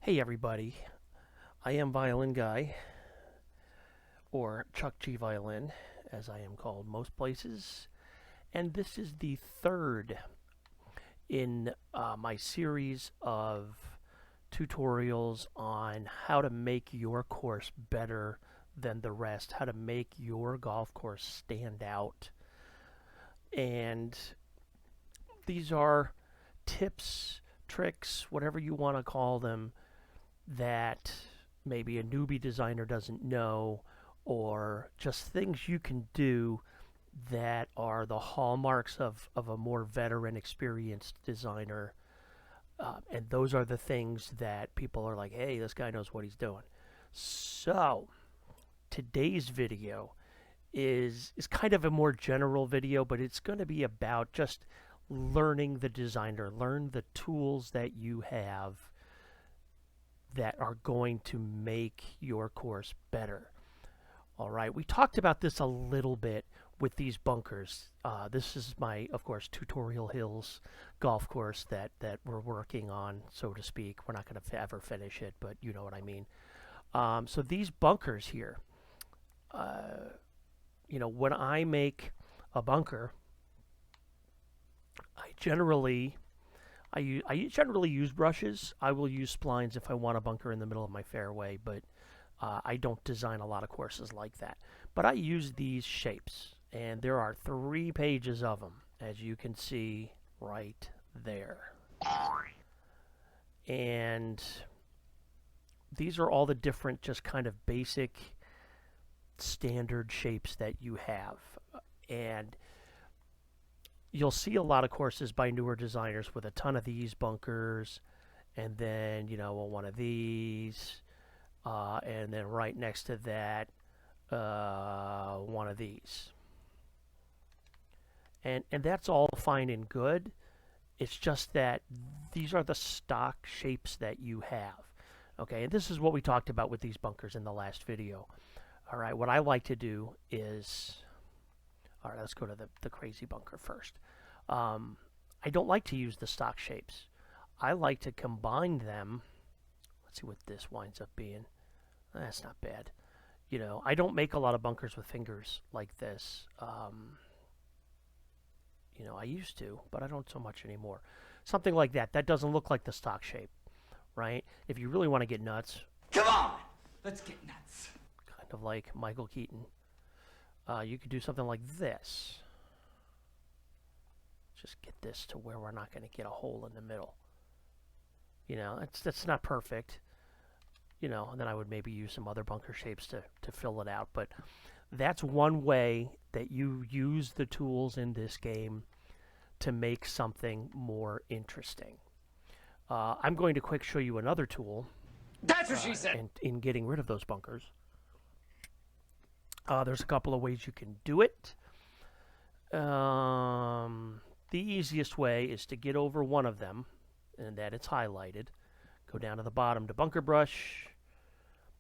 Hey everybody, I am Violin Guy, or Chuck G Violin, as I am called most places, and this is the third in my series of tutorials on how to make your course better than the rest, how to make your golf course stand out. And these are tips, tricks, whatever you want to call them, that maybe a newbie designer doesn't know, or just things you can do that are the hallmarks of a more veteran, experienced designer. And those are the things that people are like, hey, this guy knows what he's doing. So, today's video is kind of a more general video, but it's going to be about just learning the designer, learn the tools that you have that are going to make your course better. All right, we talked about this a little bit with these bunkers. This is my, of course, Tutorial Hills golf course that we're working on, so to speak. We're not going to ever finish it, but you know what I mean. So these bunkers here, when I make a bunker, I generally use brushes. I will use splines if I want a bunker in the middle of my fairway, but I don't design a lot of courses like that. But I use these shapes, and there are 3 pages of them, as you can see right there. And these are all the different, just kind of basic, standard shapes that you have. And you'll see a lot of courses by newer designers with a ton of these bunkers, and then, one of these, and then right next to that, one of these. And that's all fine and good. It's just that these are the stock shapes that you have. Okay, and this is what we talked about with these bunkers in the last video. All right, what I like to do is... All right, let's go to the crazy bunker first. I don't like to use the stock shapes. I like to combine them. Let's see what this winds up being. That's not bad. I don't make a lot of bunkers with fingers like this. I used to, but I don't so much anymore. Something like that. That doesn't look like the stock shape, right? If you really want to get nuts. Come on, let's get nuts. Kind of like Michael Keaton. You could do something like this. Just get this to where we're not going to get a hole in the middle. That's not perfect. And then I would maybe use some other bunker shapes to fill it out. But that's one way that you use the tools in this game to make something more interesting. I'm going to quick show you another tool. That's what she said. In getting rid of those bunkers. There's a couple of ways you can do it. The easiest way is to get over one of them, and that it's highlighted. Go down to the bottom to bunker brush,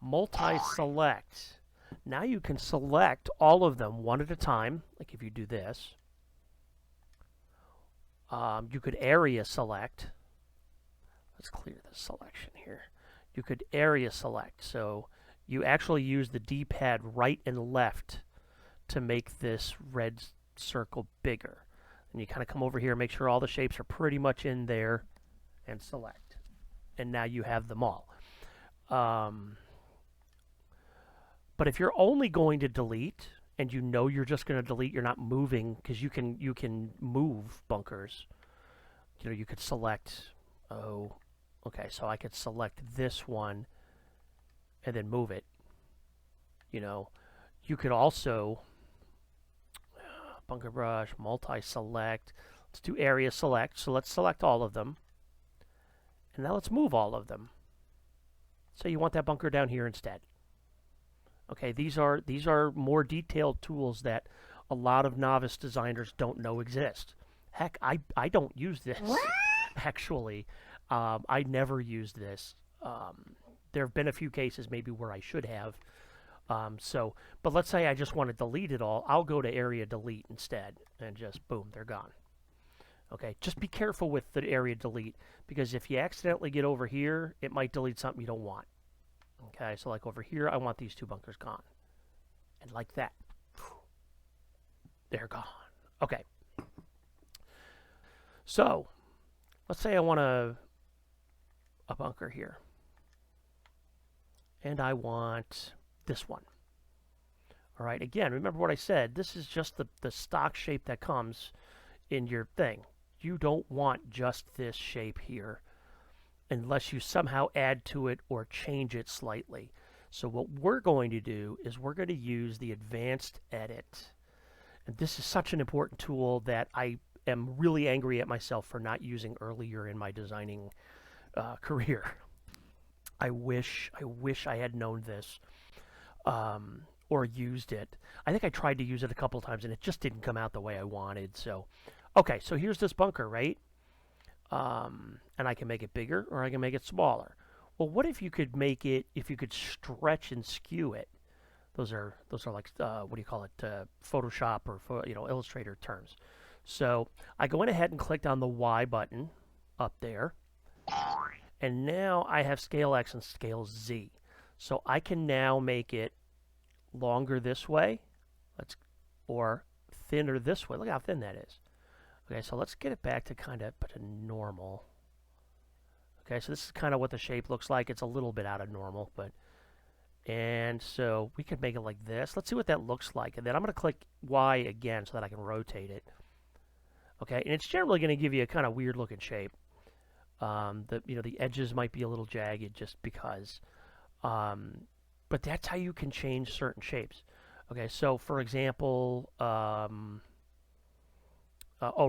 multi-select. Now you can select all of them one at a time, like if you do this. You could area select. Let's clear the selection here. You could area select, so you actually use the D-pad right and left to make this red circle bigger. And you kind of come over here, make sure all the shapes are pretty much in there, and select. And now you have them all. But if you're only going to delete, and you're just going to delete, you're not moving, because you can move bunkers. You could select, okay, so I could select this one and then move it. You could also bunker brush, multi-select. Let's do area select. So let's select all of them. And now let's move all of them. So you want that bunker down here instead. Okay, these are more detailed tools that a lot of novice designers don't know exist. Heck, I don't use this, actually. I never use this. There have been a few cases maybe where I should have. But let's say I just want to delete it all. I'll go to area delete instead, and just boom, they're gone. Okay, just be careful with the area delete, because if you accidentally get over here, it might delete something you don't want. Okay, so like over here, I want these 2 bunkers gone. And like that. They're gone. Okay. So, let's say I want a bunker here. And I want this one. All right, again, remember what I said. This is just the stock shape that comes in your thing. You don't want just this shape here unless you somehow add to it or change it slightly. So what we're going to do is we're going to use the advanced edit. And this is such an important tool that I am really angry at myself for not using earlier in my designing career. I wish I had known this or used it. I think I tried to use it a couple times and it just didn't come out the way I wanted. So, okay, so here's this bunker, right? And I can make it bigger or I can make it smaller. Well, what if you could make it, if you could stretch and skew it? Those are like, what do you call it, Photoshop or, Illustrator terms. So I go in ahead and clicked on the Y button up there. And now I have scale X and scale Z. So I can now make it longer this way, or thinner this way. Look how thin that is. Okay, so let's get it back to kind of to normal. Okay, so this is kind of what the shape looks like. It's a little bit out of normal, but... And so we could make it like this. Let's see what that looks like. And then I'm going to click Y again so that I can rotate it. Okay, and it's generally going to give you a kind of weird looking shape. The edges might be a little jagged just because. But that's how you can change certain shapes. Okay, so for example,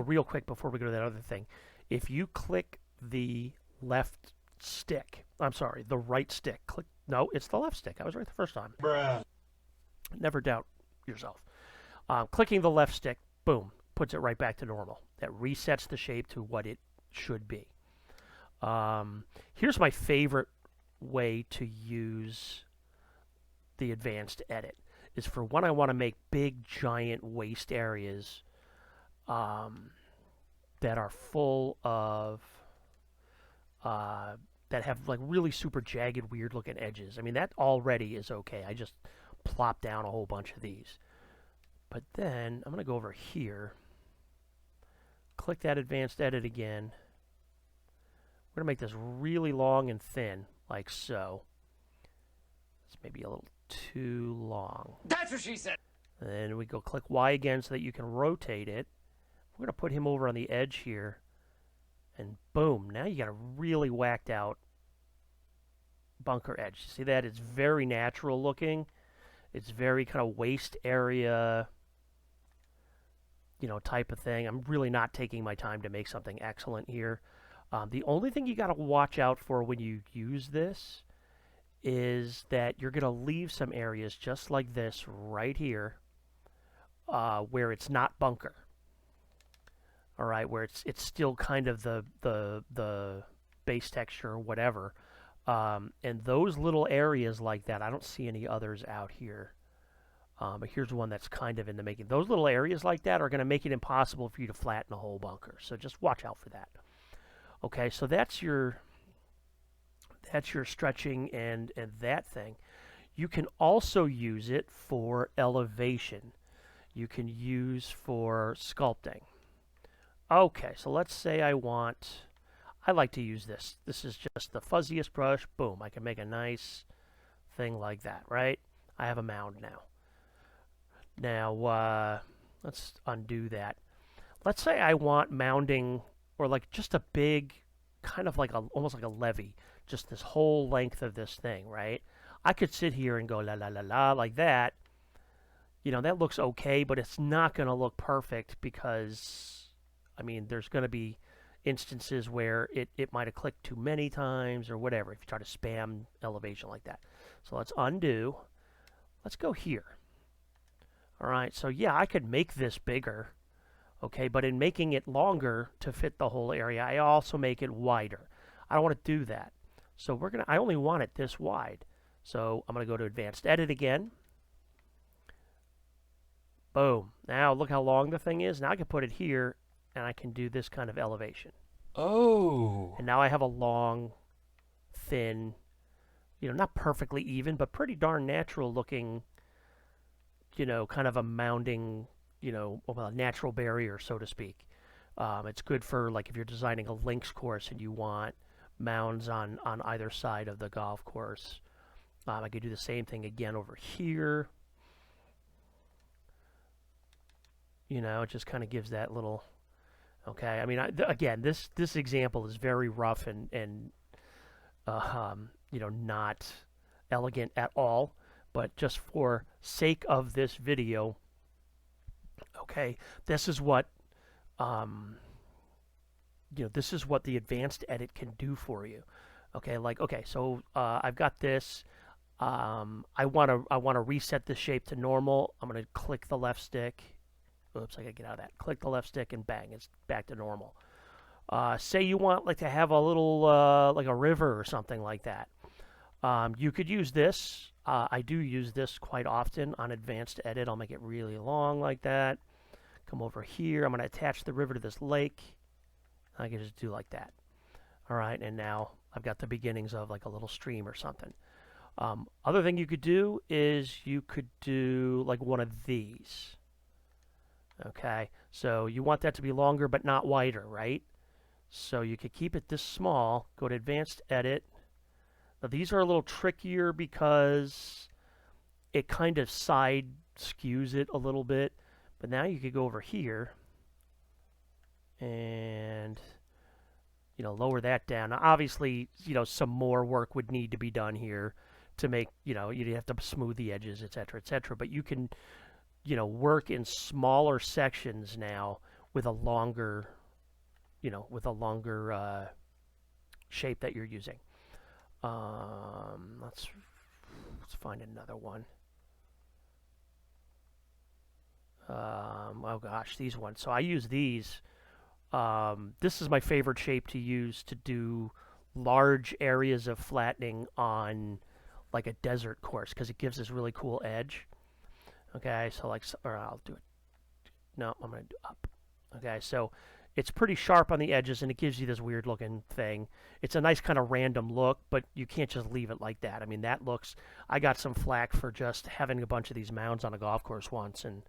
real quick before we go to that other thing. If you click the left stick, the right stick, no, it's the left stick. I was right the first time. Bruh. Never doubt yourself. Clicking the left stick, boom, puts it right back to normal. That resets the shape to what it should be. Here's my favorite way to use the advanced edit is for when I want to make big, giant waste areas that are full of that have like really super jagged, weird looking edges. I mean, that already is okay. I just plop down a whole bunch of these. But then I'm going to go over here, click that advanced edit again. We're going to make this really long and thin, like so. It's maybe a little too long. That's what she said. And then we go click Y again so that you can rotate it. We're going to put him over on the edge here. And boom, now you got a really whacked out bunker edge. See that? It's very natural looking. It's very kind of waist area, type of thing. I'm really not taking my time to make something excellent here. The only thing you got to watch out for when you use this is that you're going to leave some areas just like this right here where it's not bunker. All right, where it's still kind of the base texture or whatever. And those little areas like that, I don't see any others out here. But here's one that's kind of in the making. Those little areas like that are going to make it impossible for you to flatten a whole bunker. So just watch out for that. Okay, so that's your stretching and that thing. You can also use it for elevation. You can use for sculpting. Okay, so let's say I like to use this. This is just the fuzziest brush. Boom, I can make a nice thing like that, right? I have a mound now. Now, let's undo that. Let's say I want mounding, or like just a big, kind of like almost like a levee, just this whole length of this thing, right? I could sit here and go la la la la like that. That looks okay, but it's not going to look perfect because, I mean, there's going to be instances where it might have clicked too many times or whatever if you try to spam elevation like that. So let's undo. Let's go here. All right, so yeah, I could make this bigger, okay, but in making it longer to fit the whole area, I also make it wider. I don't want to do that. So I only want it this wide. So I'm going to go to Advanced Edit again. Boom. Now look how long the thing is. Now I can put it here and I can do this kind of elevation. Oh. And now I have a long, thin, not perfectly even, but pretty darn natural looking, kind of a mounding, well, a natural barrier, so to speak. It's good for like if you're designing a links course and you want mounds on either side of the golf course. I could do the same thing again over here. It just kind of gives that little. Okay, I mean, again, this example is very rough and not elegant at all. But just for sake of this video, okay, this is what this is what the advanced edit can do for you. Okay, so I've got this. I want to reset the shape to normal. I'm going to click the left stick. Oops, I got to get out of that. Click the left stick and bang, it's back to normal. Say you want like to have a little like a river or something like that. You could use this. I do use this quite often on advanced edit. I'll make it really long like that. Come over here. I'm going to attach the river to this lake. I can just do like that. All right, and now I've got the beginnings of like a little stream or something. Other thing you could do is you could do like one of these. Okay, so you want that to be longer but not wider, right? So you could keep it this small. Go to Advanced Edit. Now these are a little trickier because it kind of side skews it a little bit. But now you could go over here and lower that down. Now obviously, some more work would need to be done here to make, you'd have to smooth the edges, etc., etc. But you can, work in smaller sections now with a longer, shape that you're using. Let's find another one. Oh gosh, these ones. So I use these. This is my favorite shape to use to do large areas of flattening on like a desert course because it gives this really cool edge. Okay, so or I'll do it. No, I'm going to do up. Okay, so it's pretty sharp on the edges and it gives you this weird looking thing. It's a nice kind of random look, but you can't just leave it like that. I mean, that looks. I got some flack for just having a bunch of these mounds on a golf course once, and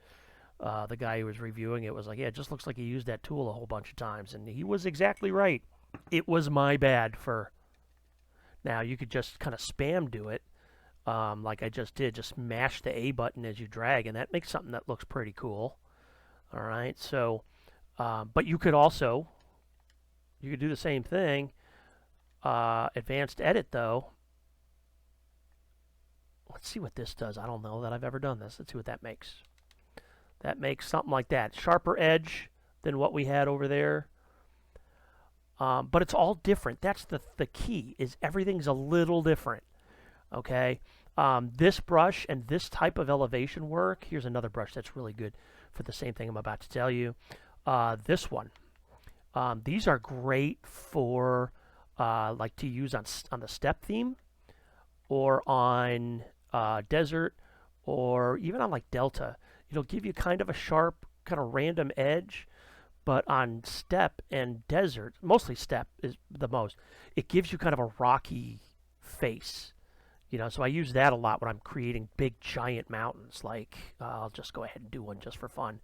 the guy who was reviewing it was like, yeah, it just looks like he used that tool a whole bunch of times. And he was exactly right. It was my bad for. Now, you could just kind of spam do it, like I just did. Just mash the A button as you drag, and that makes something that looks pretty cool. All right, so, but you could also, you could do the same thing. Advanced Edit, though. Let's see what this does. I don't know that I've ever done this. Let's see what that makes. That makes something like that. Sharper edge than what we had over there. But it's all different. That's the key, is everything's a little different. Okay? This brush and this type of elevation work, here's another brush that's really good for the same thing I'm about to tell you. This one. These are great for like to use on the step theme or on desert or even on like Delta. It'll give you kind of a sharp, kind of random edge, but on step and desert, mostly step is the most, it gives you kind of a rocky face. So I use that a lot when I'm creating big, giant mountains. Like, I'll just go ahead and do one just for fun.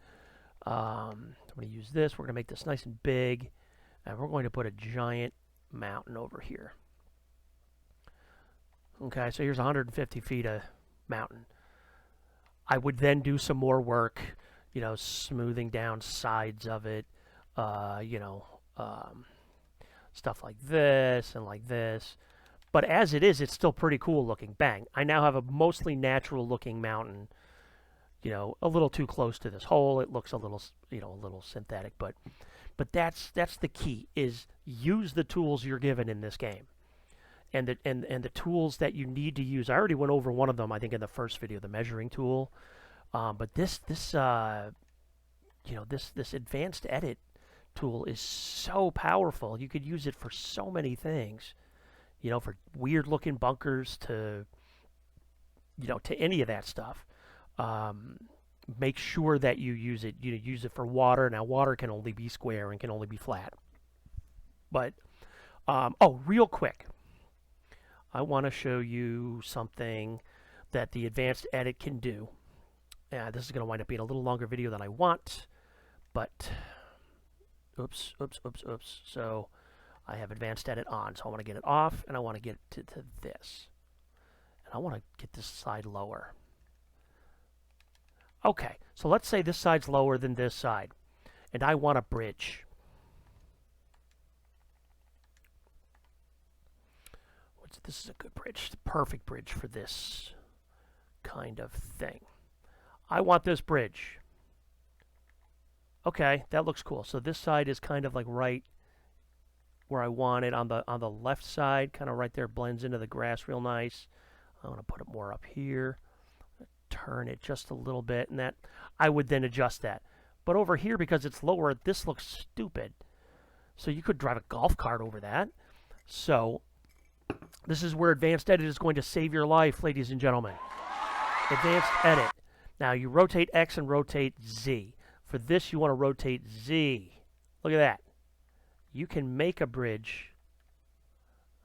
I'm going to use this. We're going to make this nice and big, and we're going to put a giant mountain over here. Okay, so here's 150 feet of mountain. I would then do some more work, smoothing down sides of it, stuff like this and like this. But as it is, it's still pretty cool looking. Bang. I now have a mostly natural looking mountain, a little too close to this hole. It looks a little, a little synthetic, but that's the key, is use the tools you're given in this game. And the tools that you need to use. I already went over one of them, I think, in the first video, the measuring tool. But this advanced edit tool is so powerful. You could use it for so many things. For weird looking bunkers to any of that stuff. make sure that you use it. You use it for water. Now, water can only be square and can only be flat. But, oh, real quick, I want to show you something that the advanced edit can do. This is going to wind up being a little longer video than I want, but oops. So I have advanced edit on, so I want to get it off, and I want to get to this. And I want to get this side lower. Okay, so let's say this side's lower than this side, and I want a bridge. This is a good bridge, the perfect bridge for this kind of thing. I want this bridge. Okay, that looks cool. So this side is kind of like right where I want it on the left side, kind of right there, blends into the grass real nice. I want to put it more up here. Turn it just a little bit, and that I would then adjust that. But over here, because it's lower, this looks stupid. So you could drive a golf cart over that. So this is where Advanced Edit is going to save your life, ladies and gentlemen. Advanced Edit. Now you rotate X and rotate Z. For this, you want to rotate Z. Look at that. You can make a bridge.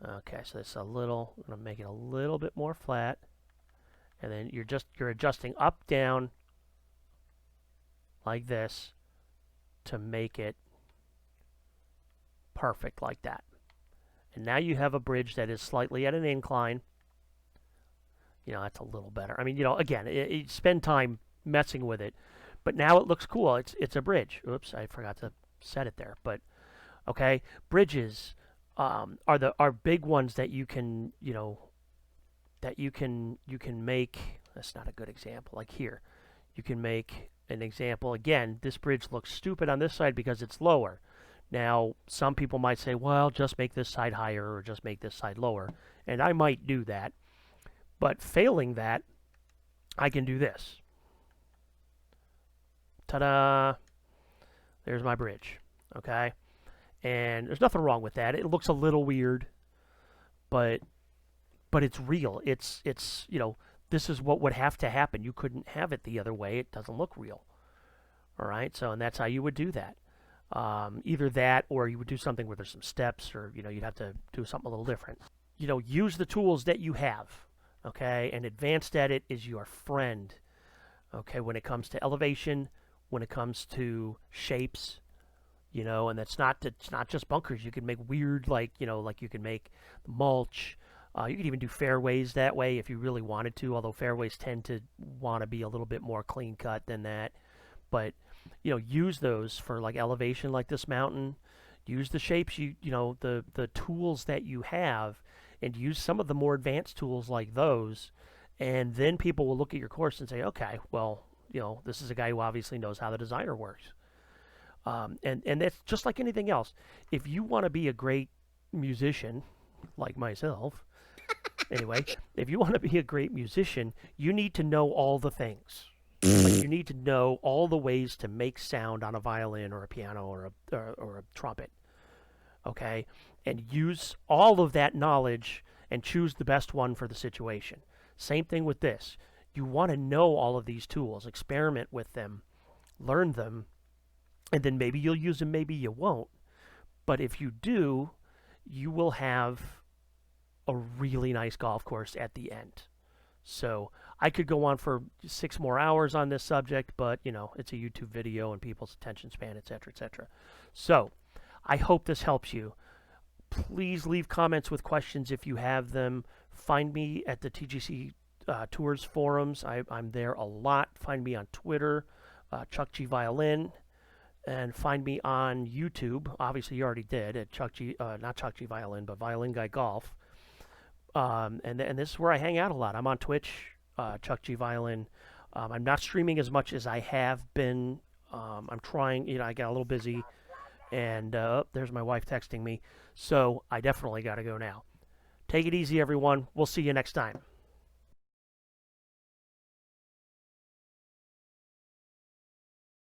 Okay, so it's a little, I'm going to make it a little bit more flat. And then you're adjusting up, down, like this, to make it perfect like that. And now you have a bridge that is slightly at an incline. You know, that's a little better. I mean, you know, again, you spend time messing with it. But now it looks cool. It's a bridge. Oops, I forgot to set it there. But, okay, bridges are big ones that you can, you know, that you can make. That's not a good example. Like here, you can make an example. Again, this bridge looks stupid on this side because it's lower. Now, some people might say, well, just make this side higher or just make this side lower. And I might do that. But failing that, I can do this. Ta-da! There's my bridge. Okay? And there's nothing wrong with that. It looks a little weird, but it's real. It's you know, this is what would have to happen. You couldn't have it the other way. It doesn't look real. All right? So, and that's how you would do that. Either that, or you would do something where there's some steps, or you know, you'd have to do something a little different. You know, use the tools that you have, okay? And Advanced Edit is your friend, okay? When it comes to elevation, when it comes to shapes, you know, and it's not just bunkers. You can make weird, like, you know, like you can make mulch. You could even do fairways that way if you really wanted to. Although fairways tend to want to be a little bit more clean cut than that, but you know, use those for like elevation, like this mountain. Use the shapes you know, the tools that you have, and use some of the more advanced tools like those. And then people will look at your course and say, okay, well, you know, this is a guy who obviously knows how the designer works. And that's just like anything else. If you want to be a great musician, like myself, anyway, if you want to be a great musician, you need to know all the things. Like you need to know all the ways to make sound on a violin or a piano or a trumpet, okay? And use all of that knowledge and choose the best one for the situation. Same thing with this. You want to know all of these tools, experiment with them, learn them, and then maybe you'll use them, maybe you won't. But if you do, you will have a really nice golf course at the end. So I could go on for 6 more hours on this subject, but, you know, it's a YouTube video and people's attention span, etc., etc. So I hope this helps you. Please leave comments with questions if you have them. Find me at the TGC Tours forums. I'm there a lot. Find me on Twitter, Chuck G Violin, and find me on YouTube. Obviously, you already did at Chuck G, not Chuck G Violin, but Violin Guy Golf. And this is where I hang out a lot. I'm on Twitch, Chuck G Violin. I'm not streaming as much as I have been. I'm trying, you know, I got a little busy, and there's my wife texting me. So I definitely got to go now. Take it easy, everyone. We'll see you next time.